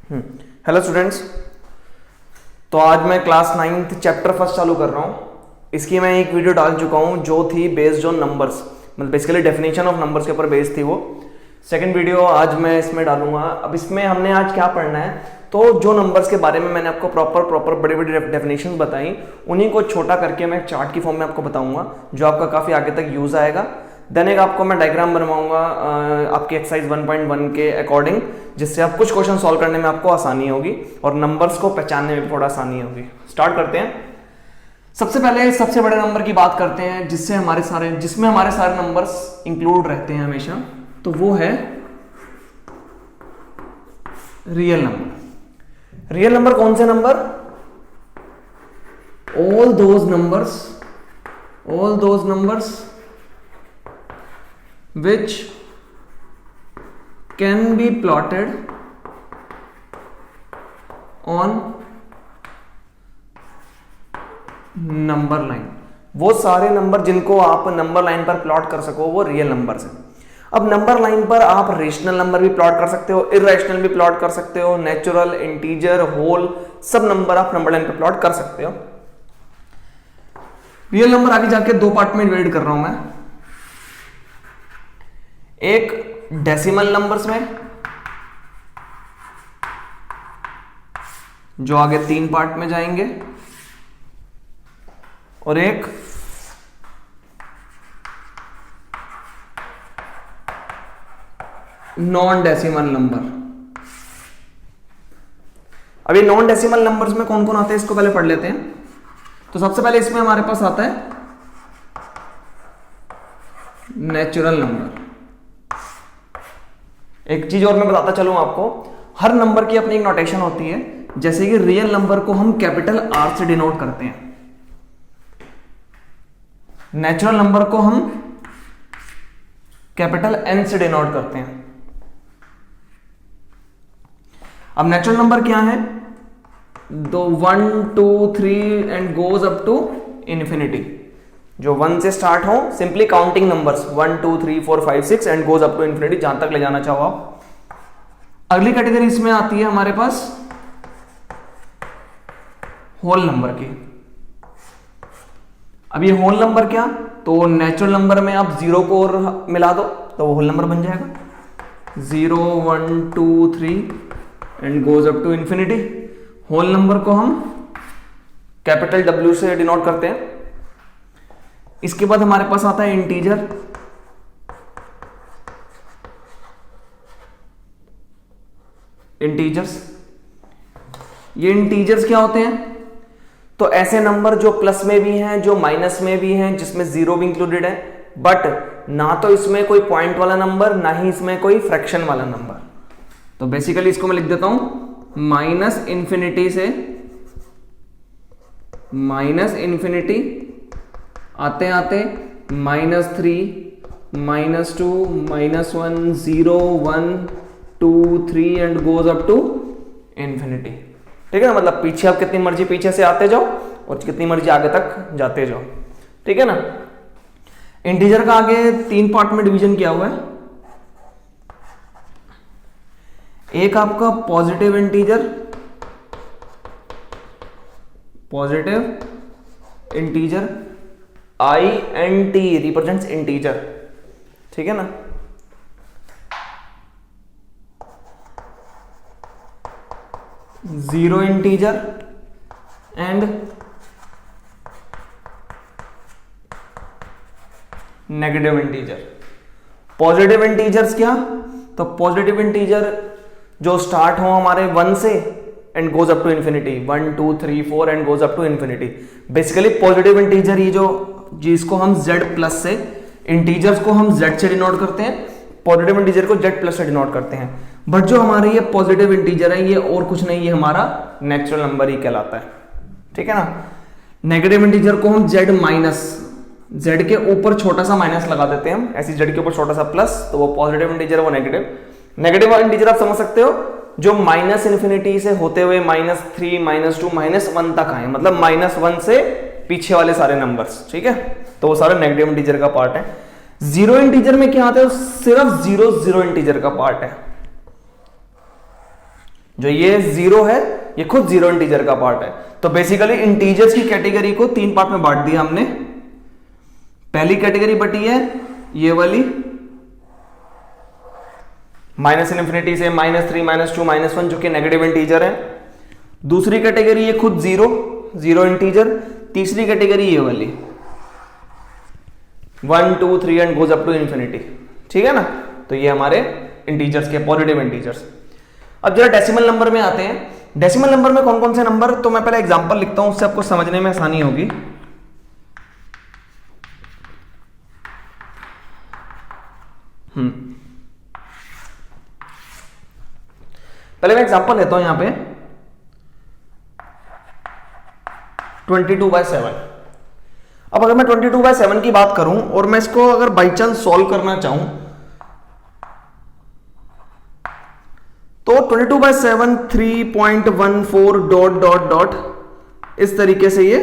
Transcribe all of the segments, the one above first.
Hello students. तो आज मैं क्लास 9th चैप्टर फर्स्ट चालू कर रहा हूँ। इसकी मैं एक वीडियो डाल चुका हूँ जो थी बेस्ड ऑन नंबर्स, मतलब बेसिकली डेफिनेशन ऑफ नंबर्स के ऊपर बेस्ड थी वो। सेकंड वीडियो आज मैं इसमें डालूंगा। अब इसमें हमने आज क्या पढ़ना है, तो जो नंबर्स के बारे में मैंने आपको प्रॉपर बड़ी बड़ी डेफिनेशन बताई, उन्हीं को छोटा करके मैं चार्ट की फॉर्म में आपको बताऊंगा जो आपका काफ़ी आगे तक यूज़ आएगा। देन एक आपको मैं डायग्राम बनवाऊंगा आपकी एक्सरसाइज 1.1 के अकॉर्डिंग, जिससे आप कुछ क्वेश्चन सॉल्व करने में आपको आसानी होगी और नंबर्स को पहचानने में भी थोड़ा आसानी होगी। स्टार्ट करते हैं। सबसे पहले सबसे बड़े नंबर की बात करते हैं जिसमें हमारे सारे नंबर्स इंक्लूड रहते हैं हमेशा, तो वो है रियल नंबर। रियल नंबर कौन से number? All those numbers which can be plotted on number line. वो सारे नंबर जिनको आप नंबर लाइन पर प्लॉट कर सको वो रियल नंबर्स हैं। अब नंबर लाइन पर आप रेशनल नंबर भी प्लॉट कर सकते हो, इरेशनल भी प्लॉट कर सकते हो, नेचुरल, इंटीजर, होल, सब नंबर आप नंबर लाइन पर प्लॉट कर सकते हो। रियल नंबर आगे जाके दो पार्ट में डिवाइड कर रहा हूं मैं। एक डेसिमल नंबर्स में, जो आगे 3 पार्ट में जाएंगे, और एक नॉन डेसिमल नंबर। अभी नॉन डेसिमल नंबर्स में कौन कौन आते हैं इसको पहले पढ़ लेते हैं। तो सबसे पहले इसमें हमारे पास आता है नेचुरल नंबर। एक चीज और मैं बताता चलूं आपको, हर नंबर की अपनी एक नोटेशन होती है। जैसे कि रियल नंबर को हम कैपिटल आर से डिनोट करते हैं, नेचुरल नंबर को हम कैपिटल एन से डिनोट करते हैं। अब नेचुरल नंबर क्या है? दो 1 2 3 and goes up to infinity. जो 1 से स्टार्ट हो, simply counting numbers 1 2 3 4 5 6 and goes up to infinity, जहां तक ले जाना चाहो आप। अगली कैटेगरी इसमें आती है हमारे पास होल नंबर की। अब ये होल नंबर क्या? तो नेचुरल नंबर में आप 0 को और मिला दो तो वो होल नंबर बन जाएगा। 0 1 2 3 and goes up to infinity. Whole number को हम कैपिटल W से डिनोट करते हैं। इसके बाद हमारे पास आता है इंटीजर। ये इंटीजर्स क्या होते हैं? तो ऐसे नंबर जो प्लस में भी हैं, जो माइनस में भी हैं, जिसमें 0 भी इंक्लूडेड है, बट ना तो इसमें कोई पॉइंट वाला नंबर, ना ही इसमें कोई फ्रैक्शन वाला नंबर। तो बेसिकली इसको मैं लिख देता हूं माइनस इंफिनिटी से -, आते आते -3 -2 -1 0 1 2 3 and goes up to infinity. ठीक है ना, मतलब पीछे आप कितनी मर्जी पीछे से आते जाओ और कितनी मर्जी आगे तक जाते जाओ। ठीक है ना। इंटीजर का आगे 3 पार्ट में डिवीजन किया हुआ है। एक आपका positive integer INT represents integer. ठीक है ना। Zero integer and negative integer. Positive integers क्या? तो पॉजिटिव इंटीजर जो स्टार्ट हो हमारे 1 से and goes up to infinity, 1 2 3 4 and goes up to infinity. Basically positive integer ये जिसको हम Z प्लस से, इंटीजर्स को हम Z से डिनोट करते हैं, पॉजिटिव इंटीजर को Z प्लस से डिनोट करते हैं। बट जो हमारे ये पॉजिटिव इंटीजर है ये और कुछ नहीं, ये हमारा नेचुरल नंबर ही कहलाता है। ठीक है ना। नेगेटिव इंटीजर को हम Z के ऊपर छोटा सा माइनस लगा देते हैं हम, ऐसी Z के ऊपर छोटा सा प्लस, तो वो पॉजिटिव इंटीजर, वो नेगेटिव इंटीजर आप समझ सकते हो जो माइनस इन्फिनिटी से होते हुए -3 -2 -1 तक आए, मतलब -1 से पीछे वाले सारे नंबर्स। ठीक है, तो वो सारे नेगेटिव इंटीजर का पार्ट है। जीरो इंटीजर में क्या आता है, सिर्फ जीरो इंटीजर का पार्ट है। जो ये जीरो है ये खुद जीरो इंटीजर का पार्ट है। तो बेसिकली इंटीजर्स की कैटेगरी को तीन पार्ट में बांट दिया हमने। पहली कैटेगरी बटी है ये वाली माइनस इनफिनिटी से -3 -2 -1 जो कि नेगेटिव इंटीजर है। दूसरी कैटेगरी ये खुद जीरो इंटीजर। तीसरी कैटेगरी ये वाली 1 2 3 and goes up to infinity. ठीक है ना, तो ये हमारे इंटीजर्स के पॉजिटिव इंटीजर्स। अब जरा डेसिमल नंबर में आते हैं। डेसिमल नंबर में कौन कौन से नंबर, तो मैं पहले एग्जांपल लिखता हूं, उससे आपको समझने में आसानी होगी। पहले मैं एग्जांपल लेता हूं यहां पे 22/7। अब अगर मैं 22/7 की बात करूं और मैं इसको अगर बाई चांस सॉल्व करना चाहूं तो 22/7 3.14 डॉट डॉट डॉट इस तरीके से ये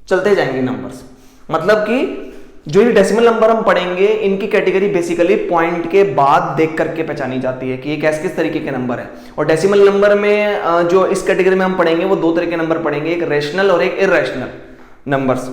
चलते जाएंगे नंबर्स। मतलब कि जो ये डेसिमल नंबर हम पढ़ेंगे इनकी कैटेगरी बेसिकली पॉइंट के बाद देख करके पहचानी जाती है कि ये किस तरीके के नंबर है। और डेसिमल नंबर में जो इस कैटेगरी में हम पढ़ेंगे वो दो तरह के नंबर पढ़ेंगे, एक रेशनल और एक इररेशनल नंबर्स।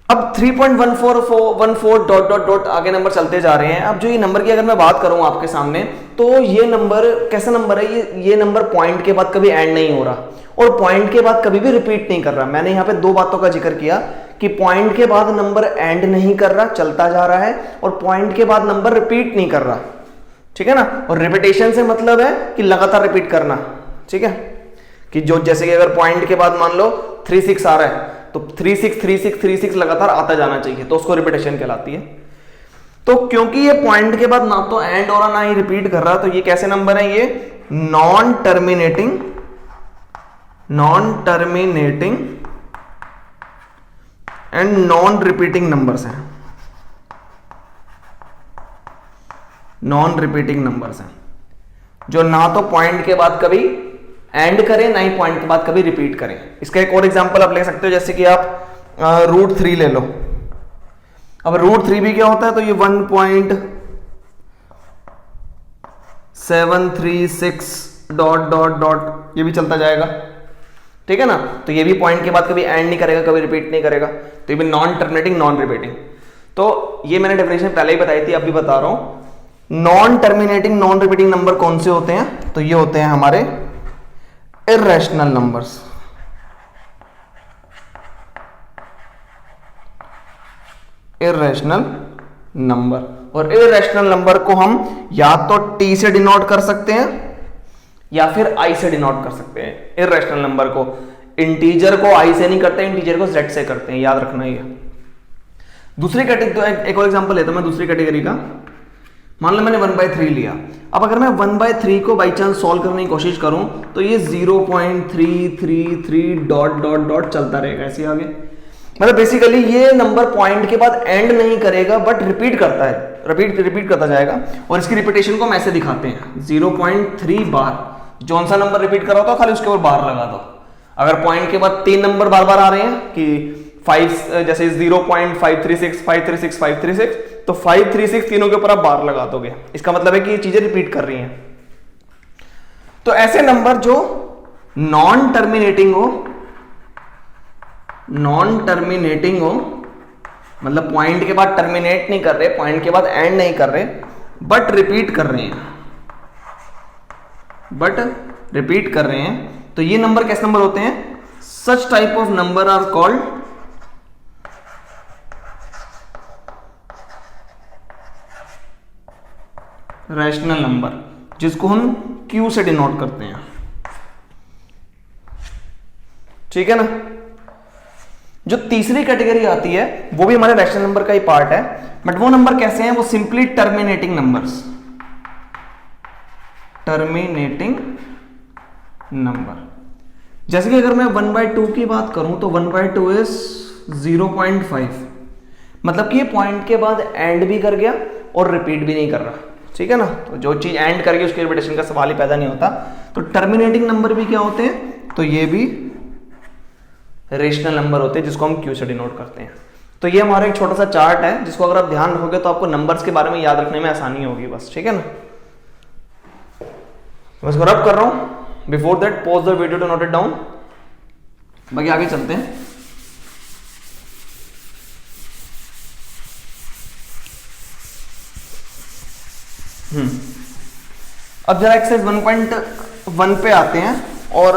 अब 3.14 डॉट डॉट डॉट आगे नंबर चलते जा रहे हैं। अब जो ये नंबर की अगर मैं बात करूं आपके सामने तो ये नंबर कैसा नंबर है, ये नंबर पॉइंट के बाद कभी एंड नहीं हो रहा और पॉइंट के बाद कभी भी रिपीट नहीं कर रहा। मैंने यहां पे दो बातों का जिक्र किया कि पॉइंट के बाद नंबर एंड नहीं कर रहा, चलता जा रहा है, और पॉइंट के बाद नंबर रिपीट नहीं कर रहा। ठीक है ना, और रिपीटेशन से मतलब है कि लगातार रिपीट करना। ठीक है, कि जो जैसे कि अगर पॉइंट के बाद मान लो 36 आ रहा है तो 36 लगातार आता जाना चाहिए, तो उसको रिपीटेशन कहलाती है। तो क्योंकि ये पॉइंट के बाद ना तो एंड हो रहा ना ही रिपीट कर रहा, तो ये कैसे नंबर है, ये non terminating and non repeating numbers हैं। नॉन रिपीटिंग नंबर्स हैं जो ना तो पॉइंट के बाद कभी एंड करें ना ही पॉइंट के बाद कभी रिपीट करें। इसका एक और एग्जांपल आप ले सकते हो, जैसे कि आप √3 ले लो। अब √3 भी क्या होता है, तो ये 1.736 डॉट डॉट डॉट ये भी चलता जाएगा। ठीक है ना, तो ये भी पॉइंट के बाद कभी एंड नहीं करेगा, कभी रिपीट नहीं करेगा, तो ये भी नॉन टर्मिनेटिंग नॉन रिपीटिंग। तो ये मैंने डेफिनेशन पहले ही बताई थी, अब भी बता रहा हूं। Non terminating non repeating number कौन से होते हैं, तो ये होते हैं हमारे इररेशनल नंबर्स। इररेशनल नंबर, और इररेशनल नंबर को हम या तो टी से डिनोट कर सकते हैं या फिर आई से डिनोट कर सकते हैं। इररेशनल नंबर को, इंटीजर को आई से नहीं करते, इंटीजर को जेड से करते हैं, याद रखना ये। दूसरी कैटेगरी, एक और एग्जांपल लेता हूं मैं दूसरी कैटेगरी का। मान लो मैंने 1/3 लिया। अब अगर मैं 1/3 को बाई चांस सॉल्व करने की कोशिश करूं तो ये 0.333 डॉट डॉट डॉट चलता रहेगा ऐसे आगे। मतलब बेसिकली ये नंबर पॉइंट के बाद एंड नहीं करेगा बट रिपीट करता है, रिपीट करता जाएगा। और इसकी रिपीटेशन को हम ऐसे दिखाते हैं 0.3 बार। जौन सा नंबर रिपीट कर रहा होता खाली उसके ऊपर बार लगा दो। अगर पॉइंट के बाद 3 नंबर बार बार आ रहे हैं कि 5 जैसे 0.536 536 536, तो 536 तीनों के ऊपर आप बार लगा दोगे, इसका मतलब है कि ये चीजें रिपीट कर रही हैं। तो ऐसे नंबर जो नॉन टर्मिनेटिंग हो, मतलब पॉइंट के बाद टर्मिनेट नहीं कर रहे, पॉइंट के बाद एंड नहीं कर रहे, बट रिपीट कर रहे हैं, तो ये नंबर कैसे नंबर होते हैं, such type of number are called rational number, जिसको हम Q से डिनोट करते हैं। ठीक है ना। जो तीसरी कैटेगरी आती है वो भी हमारे रैशनल नंबर का ही पार्ट है, बट वो नंबर कैसे हैं, वो simply terminating numbers, terminating number. जैसे कि अगर मैं 1/2 की बात करूं तो 1/2 इज 0.5, मतलब कि ये पॉइंट के बाद एंड भी कर गया और रिपीट भी नहीं कर रहा। ठीक है ना, तो जो चीज एंड करके उसकी रिपीटेशन का सवाल ही पैदा नहीं होता। तो टर्मिनेटिंग नंबर भी क्या होते हैं, तो ये भी रेशनल नंबर होते हैं जिसको हम Q से डिनोट करते हैं। तो ये हमारा एक छोटा सा चार्ट है जिसको अगर आप ध्यान रखोगे तो आपको नंबर्स के बारे में याद रखने में आसानी होगी बस। ठीक है ना। मैं इसको रब कर रहा हूं। Before that pause the video to note it down. बाकी आगे चलते हैं। अब जरा एक्सरसाइज 1.1 पे आते हैं और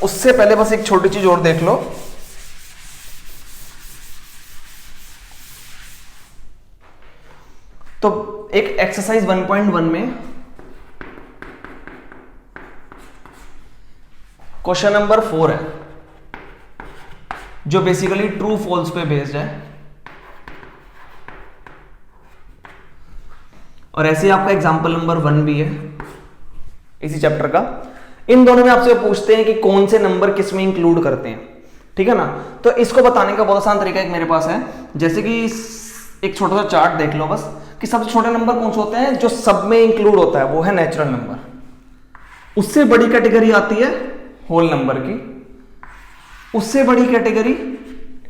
उससे पहले बस एक छोटी चीज और देख लो। तो एक एक्सरसाइज 1.1 में क्वेश्चन नंबर 4 है जो बेसिकली ट्रू फॉल्स पे बेस्ड है, और ऐसे ही आपका एग्जाम्पल नंबर 1 भी है इसी चैप्टर का। इन दोनों में आपसे पूछते हैं कि कौन से नंबर किस में इंक्लूड करते हैं, ठीक है ना। तो इसको बताने का बहुत आसान तरीका एक मेरे पास है। जैसे कि एक छोटा सा चार्ट देख लो बस, कि सबसे छोटे नंबर कौन से होते हैं जो सब में इंक्लूड होता है, वो है नेचुरल नंबर। उससे बड़ी कैटेगरी आती है होल नंबर की, उससे बड़ी कैटेगरी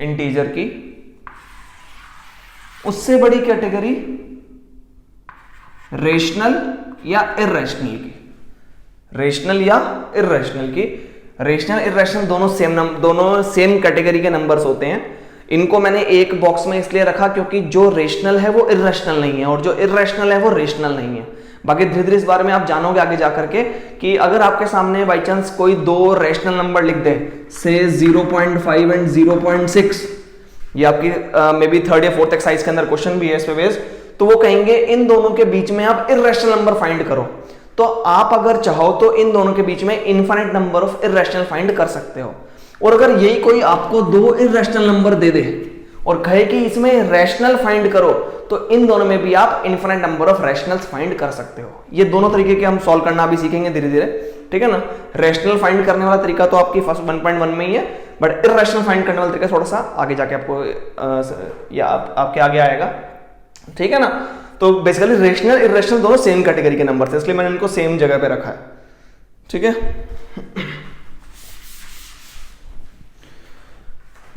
इंटीजर की, उससे बड़ी कैटेगरी रेशनल या इर्रेशनल की। रेशनल या इर्रेशनल की, रेशनल इर्रेशनल दोनों सेम कैटेगरी के नंबर्स होते हैं। इनको मैंने एक बॉक्स में इसलिए रखा क्योंकि जो रेशनल है वो इर्रेशनल नहीं है और जो इर्रेशनल है वो रेशनल नहीं है। बाकी धीरे धीरे इस बारे में आप जानोगे आगे जाकर के कि अगर आपके सामने बाई चांस कोई दो रेशनल नंबर लिख दे, से 0.5 एंड 0.6, ये आपकी मे बी 3rd या 4th एक्सरसाइज के अंदर क्वेश्चन भी है इस पे बेस्ड, तो वो कहेंगे इन दोनों के बीच में आप इर्रेशनल नंबर फाइंड करो। तो आप अगर चाहो तो इन दोनों के बीच में infinite number of irrational find कर सकते हो। और अगर यही कोई आपको दो इर्रेशनल नंबर दे दे और कहे कि इसमें रैशनल फाइंड करो, तो इन दोनों में भी आप infinite number of rationals find कर सकते हो। ये दोनों तरीके के हम सॉल्व करना भी सीखेंगे धीरे धीरे, ठीक है ना। रैशनल फाइंड करने वाला तरीका तो आपकी फर्स्ट 1.1 में ही है, बट इर्रेशनल फाइंड करने वाला तरीका थोड़ा सा आगे जाके आपको या आपके आगे आएगा, ठीक है ना। तो बेसिकली रेशनल इर्रेशनल दोनों सेम कैटेगरी के नंबर थे, इसलिए मैंने इनको सेम जगह पे रखा है, ठीक है।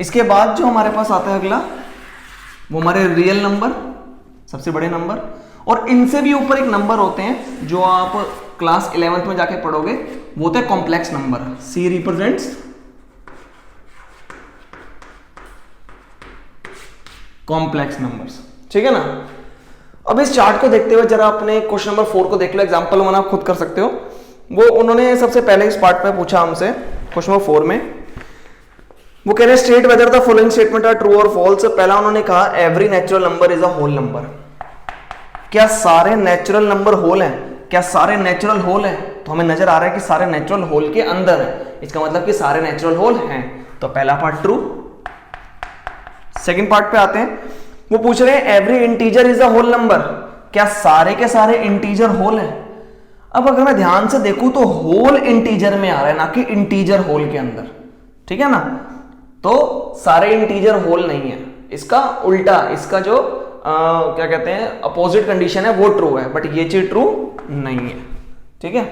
इसके बाद जो हमारे पास आता है अगला, वो हमारे रियल नंबर, सबसे बड़े नंबर। और इनसे भी ऊपर एक नंबर होते हैं जो आप क्लास 11th में जाके पढ़ोगे, वो होते हैं कॉम्प्लेक्स नंबर। सी रिप्रेजेंट्स कॉम्प्लेक्स नंबर्स, ठीक है ना। अब इस चार्ट को देखते हुए जरा अपने क्वेश्चन नंबर 4 को देख लो। एग्जाम्पल वन आप खुद कर सकते हो। वो उन्होंने सबसे पहले इस पार्ट में पूछा हमसे क्वेश्चन नंबर 4 में, वो कह रहे हैं state whether the following statement are true और फॉल्स। पहला उन्होंने कहा every natural number is a whole number. क्या सारे नेचुरल नंबर होल हैं? क्या सारे नेचुरल होल हैं? तो हमें नजर आ रहा है कि सारे नेचुरल होल के अंदर है, इसका मतलब कि सारे नेचुरल होल हैं। तो पहला पार्ट ट्रू। सेकंड पार्ट पे आते हैं, वो पूछ रहे हैं every integer is a whole number. क्या सारे के सारे इंटीजर होल हैं? अब अगर मैं ध्यान से देखूं तो होल इंटीजर में आ रहा है, ना कि इंटीजर होल के अंदर, ठीक है ना। तो सारे इंटीजर होल नहीं है, इसका उल्टा, इसका जो क्या कहते हैं अपोजिट कंडीशन है वो ट्रू है, बट ये चीज ट्रू नहीं है, ठीक है।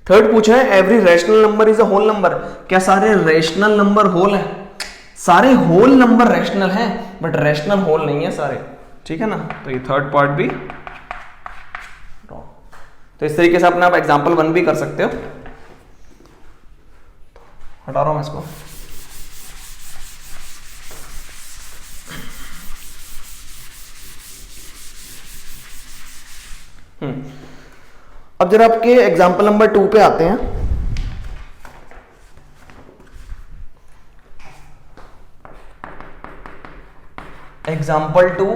थर्ड पूछा है every rational number is a whole number. क्या सारे रैशनल नंबर होल हैं? सारे होल नंबर रैशनल हैं, बट रैशनल होल नहीं है सारे, ठीक है ना। तो ये थर्ड पार्ट भी रॉन्ग। तो इस तरीके से अपना आप एग्जाम्पल 1 भी कर सकते हो। हटा रहा हूं मैं इसको। अब जरा आपके एग्जाम्पल नंबर 2 पे आते हैं। एग्जाम्पल 2,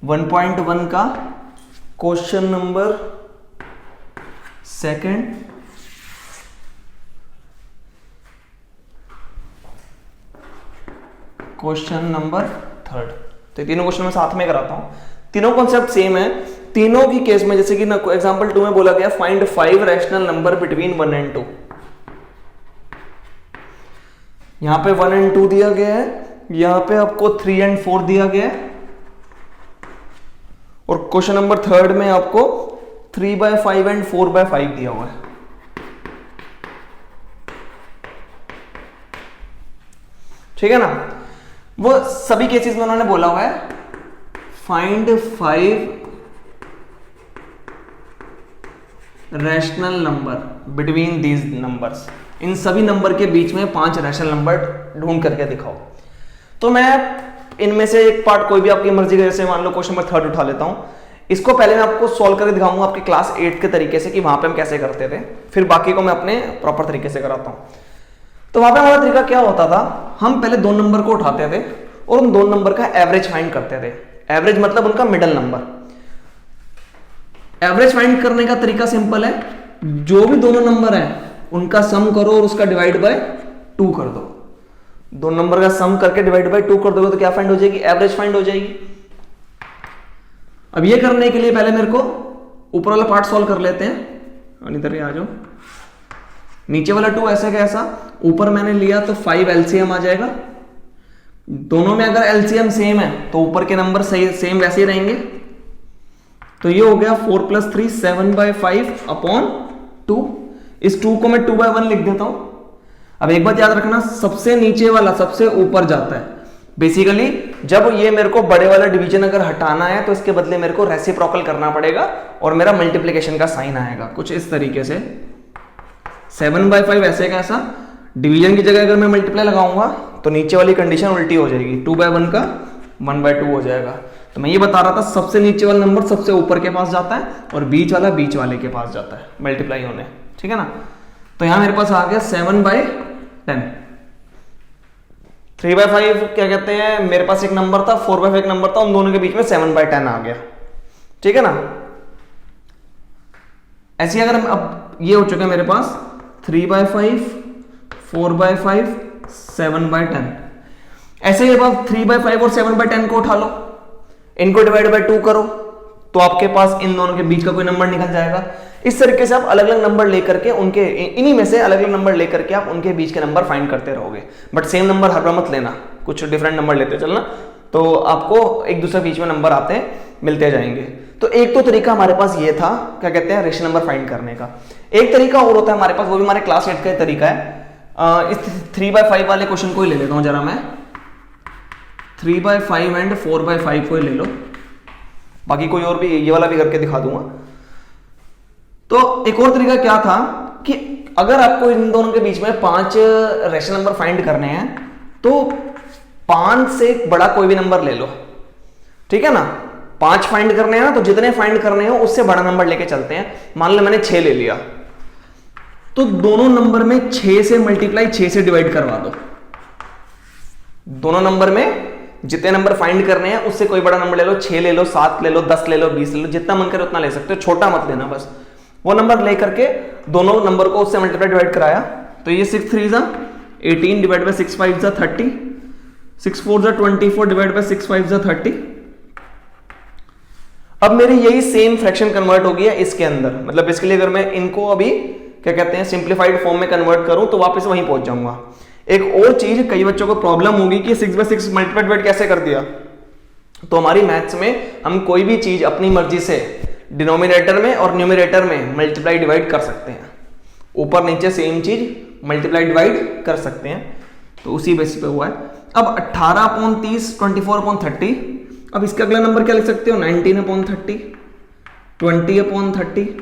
वन 1.1 का क्वेश्चन नंबर 2, क्वेश्चन नंबर 3। तो तीनों क्वेश्चन मैं साथ में कराता हूं। तीनों कॉन्सेप्ट सेम है। तीनों की केस में जैसे कि एग्जांपल 2 में बोला गया find 5 rational number between 1 and 2। यहां पे 1 and 2 दिया गया है, यहां पे आपको 3 and 4 दिया गया है, और क्वेश्चन नंबर 3 में आपको 3/5 and 4/5 दिया हुआ है, ठीक है ना। वो सभी केसेस में उन्होंने बोला हुआ है find 5 rational number between these numbers, इन सभी नंबर के बीच में 5 रैशनल नंबर ढूंढ करके दिखाओ। तो मैं इनमें से एक पार्ट कोई भी आपकी मर्जी का, जैसे मान लो क्वेश्चन नंबर 3 उठा लेता हूं। इसको पहले मैं आपको सॉल्व करके दिखाऊंगा आपकी क्लास 8 के तरीके से कि वहां पे हम कैसे करते थे, फिर बाकी को मैं अपने प्रॉपर तरीके से कराता हूं। तो वहां पे हमारा तरीका क्या होता था, हम पहले 2 नंबर को उठाते थे और उन 2 नंबर का एवरेज फाइंड करते थे। एवरेज मतलब उनका मिडल नंबर। एवरेज फाइंड करने का तरीका सिंपल है, जो भी दोनों नंबर है उनका सम करो और उसका डिवाइड बाय 2 कर दो। 2 नंबर का सम करके डिवाइड बाय 2 कर दोगे तो क्या फाइंड हो जाएगी, एवरेज फाइंड हो जाएगी। अब ये करने के लिए पहले मेरे को ऊपर वाला पार्ट सॉल्व कर लेते हैं। इधर आ जाओ, नीचे वाला 2 ऐसे कैसा, ऊपर मैंने लिया तो 5 एलसीएम आ जाएगा। दोनों में अगर एलसीएम सेम है तो ऊपर के नंबर सही सेम वैसे ही रहेंगे। तो ये हो गया 4 + 3 7/5/2। इस 2 को मैं 2/1 लिख देता हूं। अब एक बात याद रखना, सबसे नीचे वाला सबसे ऊपर जाता है। बेसिकली जब ये मेरे को बड़े वाला डिवीजन अगर हटाना है तो इसके बदले मेरे को रेसिप्रोकल करना पड़ेगा और मेरा मल्टीप्लिकेशन का साइन आएगा कुछ इस तरीके से। 7/5 ऐसे कैसा, डिवीजन की जगह अगर मैं मल्टीप्लाई लगाऊंगा तो नीचे वाली कंडीशन उल्टी हो जाएगी, 2/1 का 1/2 हो जाएगा। तो मैं ये बता रहा था, सबसे नीचे वाला नंबर सबसे ऊपर के पास जाता है और बीच वाला बीच वाले के पास जाता है मल्टीप्लाई होने, ठीक है ना। तो यहां मेरे पास आ गया 7/10। 3/5 क्या कहते हैं, मेरे पास एक नंबर था, 4/5 एक नंबर था, उन दोनों के बीच में 7/10 आ गया, ठीक है ना। ऐसे अगर अब ये हो चुका है मेरे पास 3/5 4/5 7/10। ऐसे ही अब 3/5 और 7/10 को उठा लो, इनको डिवाइड बाय 2 करो तो आपके पास इन दोनों के बीच का कोई नंबर निकल जाएगा। इस तरीके से आप अलग अलग नंबर लेकर के उनके इन्हीं में से अलग अलग नंबर लेकर के आप उनके बीच के नंबर फाइंड करते रहोगे। बट सेम नंबर हर बार मत लेना, कुछ डिफरेंट नंबर लेते चलना, तो आपको एक दूसरे बीच में नंबर आते मिलते जाएंगे। तो एक तो तरीका हमारे पास ये था, क्या कहते हैं, रेशनल नंबर फाइंड करने का। एक तरीका और होता है हमारे पास, वो भी हमारे क्लास 8 का तरीका है। इस 3/5 वाले क्वेश्चन को ही ले लेता हूं जरा मैं। 3/5 एंड 4/5 को ही ले लो, बाकी कोई और भी ये वाला भी करके दिखा दूंगा। तो एक और तरीका क्या था कि अगर आपको इन दोनों के बीच में 5 रेशनल नंबर फाइंड करने हैं तो 5 से बड़ा कोई भी नंबर ले लो, ठीक है ना। 5 फाइंड करने हैं ना, तो जितने फाइंड करने हो उससे बड़ा नंबर लेके चलते हैं। मान लो मैंने 6 ले लिया, तो दोनों नंबर में 6 से मल्टीप्लाई 6 से डिवाइड करवा दो। दोनों नंबर में जितने नंबर फाइंड करने हैं उससे कोई बड़ा नंबर ले लो, 6 ले लो, 7 ले लो, 10 ले लो, 20 ले लो, जितना मन करे उतना ले सकते हो, छोटा मत लेना बस। वो नंबर लेकर के दोनों नंबर को उससे मल्टीप्लाई डिवाइड कराया, तो ये 6 3 18 डिवाइड बाय 6 5 30, 6 4 24 डिवाइड बाय 6 5 30। अब मेरी यही सेम फ्रैक्शन कन्वर्ट हो गया इसके अंदर, मतलब इसके लिए अगर मैं इनको अभी क्या कहते हैं सिंप्लीफाइड फॉर्म में कन्वर्ट करूं तो वापस वहीं पहुंच जाऊंगा। एक और चीज, कई बच्चों को प्रॉब्लम होगी कि 6/6 मल्टीप्लाई डिवाइड कैसे कर दिया। तो हमारी मैथ्स में हम कोई भी चीज अपनी मर्जी से डिनोमिनेटर में और न्यूमरेटर में मल्टीप्लाई डिवाइड कर सकते हैं, ऊपर नीचे सेम चीज मल्टीप्लाई डिवाइड कर सकते हैं, तो उसी बेसिस पे हुआ है। अब 18/30 24/30, अब इसका अगला नंबर क्या लिख सकते हो, 19/30, 20/30,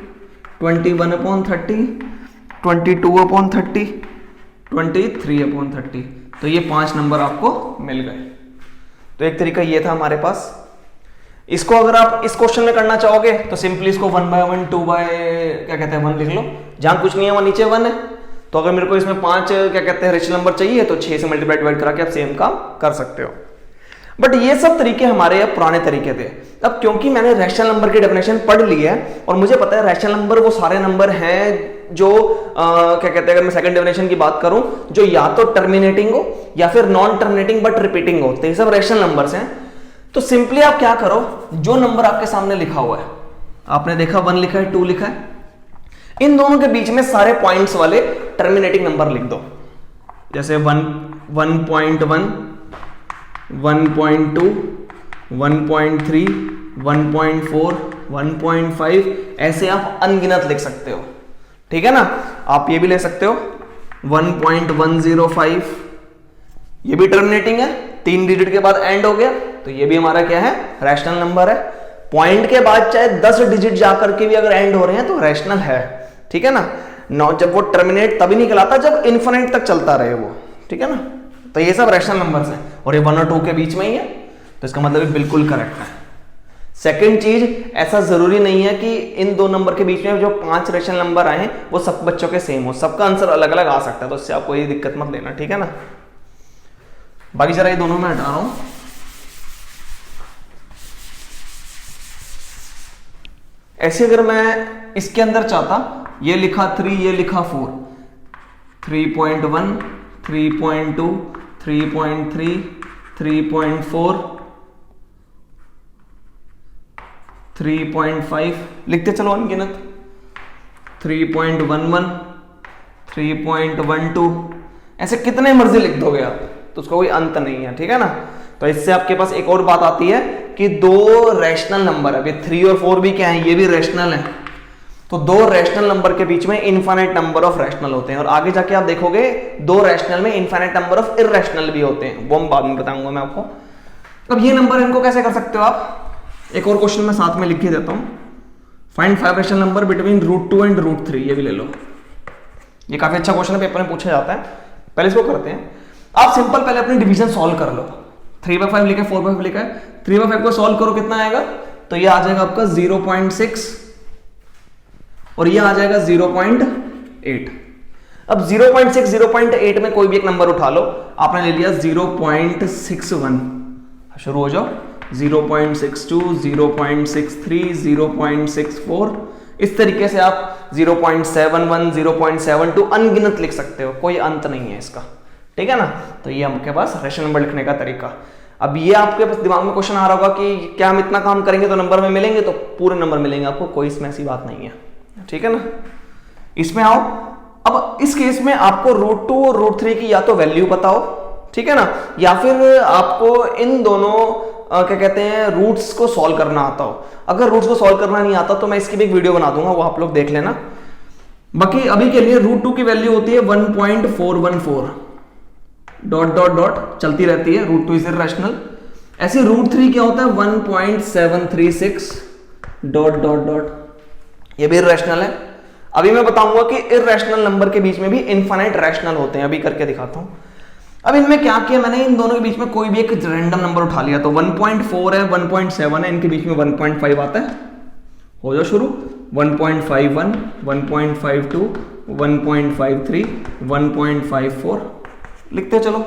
21/30, 22/30, 23/30। तो ये 5 नंबर आपको मिल गए। तो एक तरीका ये था हमारे पास। इसको अगर आप इस क्वेश्चन में करना चाहोगे तो सिंपली इसको 1/1 2/1 लिख लो, जहां कुछ नहीं है वहां नीचे 1 है। तो अगर मेरे को इसमें 5 क्या कहते हैं रेशनल नंबर चाहिए तो 6 से मल्टीप्लाई डिवाइड करा के आप सेम काम कर सकते हो। बट ये सब तरीके हमारे पुराने तरीके थे। अब क्योंकि मैंने रैशनल नंबर की डेफिनेशन पढ़ ली है और मुझे पता है रैशनल नंबर वो सारे नंबर हैं जो क्या कहते हैं, अगर मैं सेकंड डेफिनेशन की बात करूं, जो या तो टर्मिनेटिंग हो या फिर नॉन टर्मिनेटिंग बट रिपीटिंग हो, तो ये सब रैशनल नंबर्स हैं। तो सिंपली आप क्या करो, जो नंबर आपके सामने लिखा हुआ है, आपने देखा 1 लिखा है 2 लिखा है, इन दोनों के बीच में सारे पॉइंट्स वाले टर्मिनेटिंग नंबर लिख दो। जैसे 1, 1.1, 1.2, 1.3, 1.4, 1.5, ऐसे आप अनगिनत लिख सकते हो, ठीक है ना। आप ये भी ले सकते हो 1.105, ये भी टर्मिनेटिंग है, 3 डिजिट के बाद एंड हो गया। तो ये भी हमारा क्या है, रैशनल नंबर है। पॉइंट के बाद चाहे 10 डिजिट जाकर के भी अगर एंड हो रहे हैं तो रैशनल है, ठीक है ना। जब वो टर्मिनेट तभी नहीं कहलाता जब इन्फिनिट तक चलता रहे वो, ठीक है ना। तो ये सब रैशनल नंबर्स हैं और ये 1 और 2 के बीच में ही है, तो इसका मतलब ये बिल्कुल करेक्ट है। सेकेंड चीज, ऐसा जरूरी नहीं है कि इन 2 नंबर के बीच में जो 5 रैशनल नंबर आए हैं वो सब बच्चों के सेम हो, सबका आंसर अलग अलग आ सकता है, तो इससे आप कोई दिक्कत मत लेना, ठीक है ना। बाकी जरा ये दोनों में हटा रहा हूं। ऐसे अगर मैं इसके अंदर चाहता, ये लिखा 3, ये लिखा 4, 3.1, 3.2, 3.3, 3.4, 3.5 लिखते चलो अनगिनत, 3.11, 3.12, ऐसे कितने मर्जी लिख दोगे आप, तो उसका कोई अंत नहीं है, ठीक है ना। तो इससे आपके पास एक और बात आती है कि 2 रैशनल नंबर है, 3 और 4 भी क्या है, ये भी रैशनल है, तो 2 रैशनल नंबर के बीच में इनफाइनाइट नंबर ऑफ रैशनल होते हैं, और आगे जाके आप देखोगे 2 रैशनल में इनफाइनाइट नंबर ऑफ इररैशनल भी होते हैं, वो हम बाद में बताऊंगा मैं आपको। अब ये नंबर इनको कैसे कर सकते हो आप, एक और क्वेश्चन में साथ में लिख के देता हूं, find 5 rational number between √2 and √3, ये भी ले लो, ये काफी अच्छा क्वेश्चन है, पेपर में पूछा जाता है। पहले इसको करते हैं, आप सिंपल पहले अपनी डिवीजन सॉल्व कर लो। 3/5 लिखा है, 4/5 लिखा है, 3/5 को सॉल्व करो, कितना आएगा, तो ये आ जाएगा आपका 0.6 और ये आ जाएगा 0.8। अब 0.6 0.8 में कोई भी एक नंबर उठा लो, आपने ले लिया 0.61, शुरू हो जाओ, 0.62, 0.63, 0.64, इस तरीके से आप 0.71, 0.72 अनगिनत लिख सकते हो, कोई अंत नहीं है इसका, ठीक है ना। तो ये आपके पास रैशनल नंबर लिखने का तरीका। अब ये आपके पास दिमाग में क्वेश्चन आ रहा होगा कि क्या हम इतना काम करेंगे तो नंबर में मिलेंगे, तो पूरे नंबर मिलेंगे आपको, कोई इसमें ऐसी बात नहीं है, ठीक है ना। इसमें आओ, अब इस केस में आपको √2 और √3 की या तो वैल्यू बताओ, ठीक है ना, या फिर आपको इन दोनों क्या कहते हैं रूट्स को सॉल्व करना आता हो। अगर रूट्स को सॉल्व करना नहीं आता तो मैं इसकी भी एक वीडियो बना दूंगा, वो आप लोग देख लेना। बाकी अभी के लिए √2 की वैल्यू होती है 1.414 ... चलती रहती है, √2 इज इररेशनल। ऐसे √3 क्या होता है 1.736 ... ये भी इररेशनल है। अभी मैं बताऊंगा कि इररेशनल नंबर के बीच में भी इनफाइनाइट रैशनल होते हैं, अभी करके दिखाता हूं। अब इनमें क्या किया मैंने, इन दोनों के बीच में कोई भी एक रैंडम नंबर उठा लिया, तो 1.4 है, 1.7 है, इनके बीच में 1.5 आता है, हो जाओ शुरू, 1.51, 1.52, 1.53, 1.54 लिखते चलो।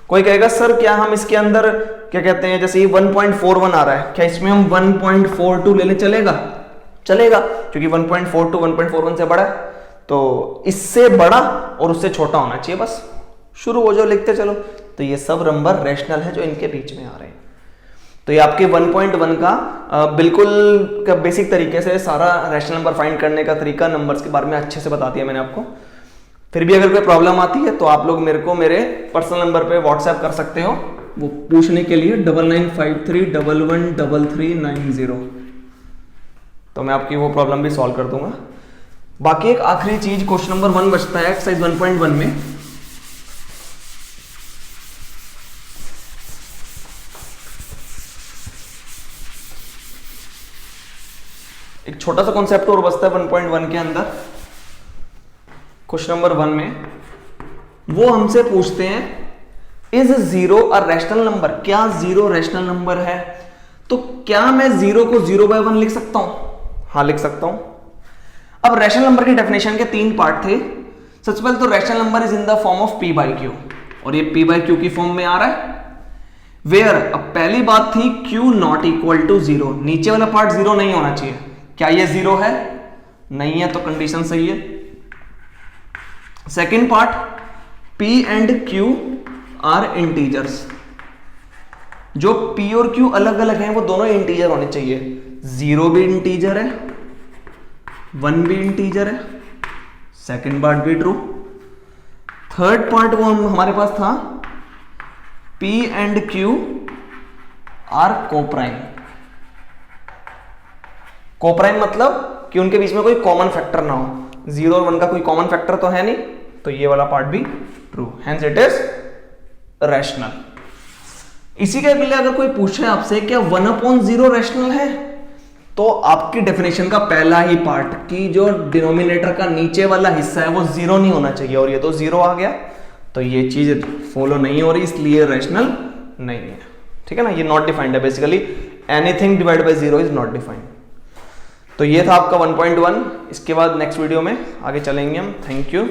कोई कहेगा सर क्या हम इसके अंदर क्या कहते हैं, जैसे ये 1.41 आ रहा है, क्या इसमें हम 1.42 ले लें, चलेगा? चलेगा, क्योंकि 1.42 1.41 से बड़ा है, तो इससे बड़ा और उससे छोटा होना चाहिए, बस शुरू हो जाओ, लिखते चलो। तो ये सब नंबर रैशनल है जो इनके बीच में आ रहे हैं। तो ये आपके 1.1 का बिल्कुल बेसिक तरीके से सारा रैशनल नंबर फाइंड करने का तरीका, नंबर्स के बारे में अच्छे से बता दिया मैंने आपको। फिर भी अगर कोई प्रॉब्लम आती है तो आप लोग मेरे को मेरे पर्सनल नंबर पे व्हाट्सएप कर सकते हो, वो पूछने के लिए 9953113390, तो मैं आपकी वो प्रॉब्लम भी सॉल्व कर दूंगा। बाकी एक आखिरी चीज, क्वेश्चन नंबर 1 बचता है एक्सरसाइज 1.1 में। एक छोटा सा कॉन्सेप्ट और बचता है 1.1 के अंदर, क्वेश्चन नंबर 1 में वो हमसे पूछते हैं इज 0 अ रैशनल नंबर, क्या 0 रैशनल नंबर है? तो क्या मैं 0 को 0/1 लिख सकता हूं? हाँ लिख सकता हूं। अब रैशनल नंबर की डेफिनेशन के 3 पार्ट थे। सबसे पहले तो rational number is in the form of p/q, और ये p/q की फॉर्म में आ रहा है। वेयर, अब पहली बात थी q नॉट इक्वल टू 0, नीचे वाला पार्ट 0 नहीं होना चाहिए। क्या ये 0 है? नहीं है, तो कंडीशन सही है। Second part, p and q are integers, जो p और q अलग अलग हैं वो दोनों इंटीजर होने चाहिए। 0 भी इंटीजर है, 1 भी इंटीजर है, सेकेंड पार्ट भी ट्रू। थर्ड पार्ट वो हमारे पास था p and q are coprime. Coprime मतलब कि उनके बीच में कोई कॉमन फैक्टर ना हो, 0 और 1 का कोई कॉमन फैक्टर तो है नहीं, तो ये वाला पार्ट भी true, hence it is rational. इसी के अगले अगर कोई पूछे आपसे क्या 1/0 रैशनल है, तो आपकी डेफिनेशन का पहला ही पार्ट कि जो डिनोमिनेटर का नीचे वाला हिस्सा है वो जीरो नहीं होना चाहिए, और ये तो जीरो आ गया, तो ये चीज फॉलो नहीं हो रही, इसलिए रैशनल नहीं है। ठीक है ना, ये नॉट डिफाइंड है basically, anything divide by zero is not defined. तो ये था आपका 1.1। इसके बाद नेक्स्ट वीडियो में आगे चलेंगे हम। Thank you.